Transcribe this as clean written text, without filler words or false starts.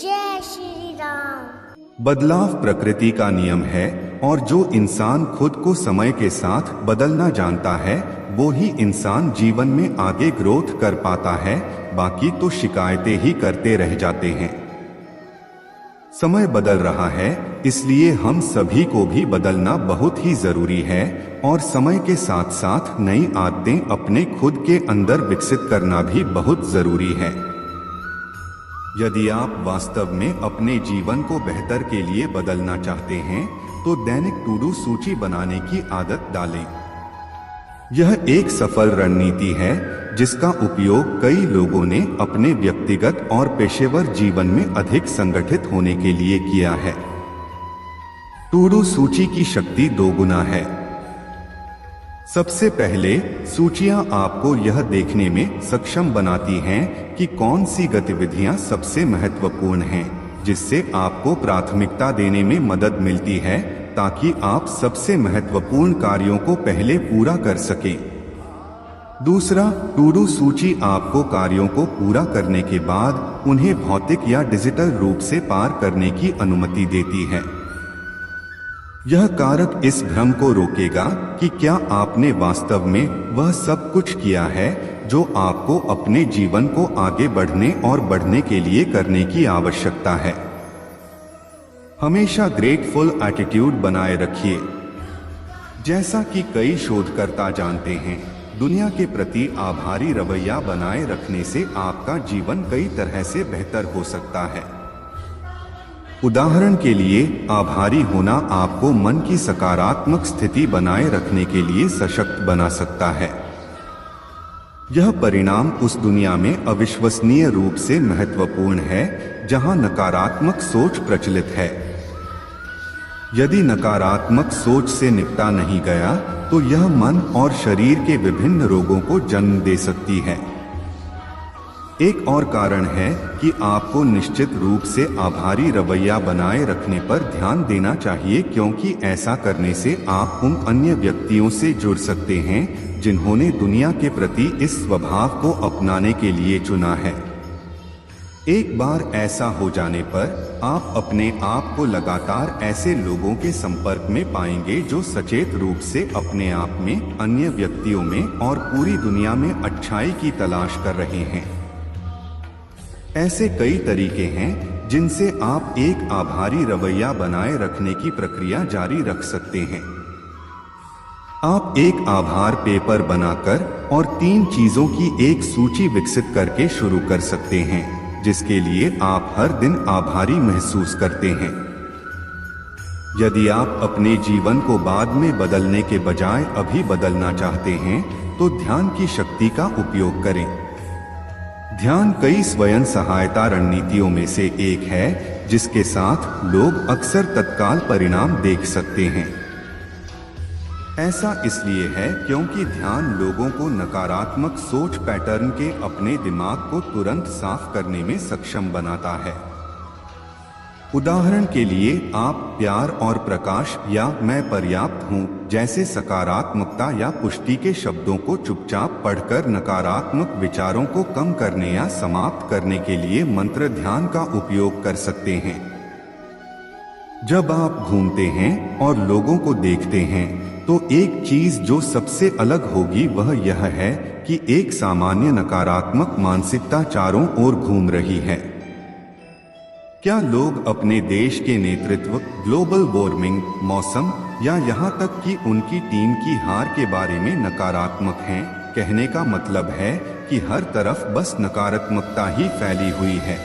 जय श्री राम। बदलाव प्रकृति का नियम है और जो इंसान खुद को समय के साथ बदलना जानता है वो ही इंसान जीवन में आगे ग्रोथ कर पाता है, बाकी तो शिकायतें ही करते रह जाते हैं। समय बदल रहा है, इसलिए हम सभी को भी बदलना बहुत ही जरूरी है और समय के साथ साथ नई आदतें अपने खुद के अंदर विकसित करना भी बहुत जरूरी है। यदि आप वास्तव में अपने जीवन को बेहतर के लिए बदलना चाहते हैं तो दैनिक टू डू सूची बनाने की आदत डालें। यह एक सफल रणनीति है जिसका उपयोग कई लोगों ने अपने व्यक्तिगत और पेशेवर जीवन में अधिक संगठित होने के लिए किया है। टू डू सूची की शक्ति दोगुना है। सबसे पहले सूचियां आपको यह देखने में सक्षम बनाती हैं कि कौन सी गतिविधियां सबसे महत्वपूर्ण हैं, जिससे आपको प्राथमिकता देने में मदद मिलती है ताकि आप सबसे महत्वपूर्ण कार्यों को पहले पूरा कर सकें। दूसरा, टू डू सूची आपको कार्यों को पूरा करने के बाद उन्हें भौतिक या डिजिटल रूप से पार करने की अनुमति देती है। यह कारक इस भ्रम को रोकेगा कि क्या आपने वास्तव में वह सब कुछ किया है जो आपको अपने जीवन को आगे बढ़ने और बढ़ने के लिए करने की आवश्यकता है। हमेशा ग्रेटफुल एटीट्यूड बनाए रखिए। जैसा कि कई शोधकर्ता जानते हैं, दुनिया के प्रति आभारी रवैया बनाए रखने से आपका जीवन कई तरह से बेहतर हो सकता है। उदाहरण के लिए, आभारी होना आपको मन की सकारात्मक स्थिति बनाए रखने के लिए सशक्त बना सकता है। यह परिणाम उस दुनिया में अविश्वसनीय रूप से महत्वपूर्ण है जहां नकारात्मक सोच प्रचलित है। यदि नकारात्मक सोच से निपटा नहीं गया तो यह मन और शरीर के विभिन्न रोगों को जन्म दे सकती है। एक और कारण है कि आपको निश्चित रूप से आभारी रवैया बनाए रखने पर ध्यान देना चाहिए, क्योंकि ऐसा करने से आप उन अन्य व्यक्तियों से जुड़ सकते हैं जिन्होंने दुनिया के प्रति इस स्वभाव को अपनाने के लिए चुना है। एक बार ऐसा हो जाने पर आप अपने आप को लगातार ऐसे लोगों के संपर्क में पाएंगे जो सचेत रूप से अपने आप में, अन्य व्यक्तियों में और पूरी दुनिया में अच्छाई की तलाश कर रहे हैं। ऐसे कई तरीके हैं जिनसे आप एक आभारी रवैया बनाए रखने की प्रक्रिया जारी रख सकते हैं। आप एक आभार पेपर बनाकर और 3 चीजों की एक सूची विकसित करके शुरू कर सकते हैं जिसके लिए आप हर दिन आभारी महसूस करते हैं। यदि आप अपने जीवन को बाद में बदलने के बजाय अभी बदलना चाहते हैं तो ध्यान की शक्ति का उपयोग करें। ध्यान कई स्वयं सहायता रणनीतियों में से एक है जिसके साथ लोग अक्सर तत्काल परिणाम देख सकते हैं। ऐसा इसलिए है क्योंकि ध्यान लोगों को नकारात्मक सोच पैटर्न के अपने दिमाग को तुरंत साफ करने में सक्षम बनाता है। उदाहरण के लिए, आप प्यार और प्रकाश या मैं पर्याप्त हूँ जैसे सकारात्मकता या पुष्टि के शब्दों को चुपचाप पढ़कर नकारात्मक विचारों को कम करने या समाप्त करने के लिए मंत्र ध्यान का उपयोग कर सकते हैं। जब आप घूमते हैं और लोगों को देखते हैं तो एक चीज जो सबसे अलग होगी वह यह है कि एक सामान्य नकारात्मक मानसिकता चारों ओर घूम रही है। क्या लोग अपने देश के नेतृत्व, ग्लोबल वार्मिंग, मौसम या यहाँ तक कि उनकी टीम की हार के बारे में नकारात्मक हैं? कहने का मतलब है कि हर तरफ बस नकारात्मकता ही फैली हुई है।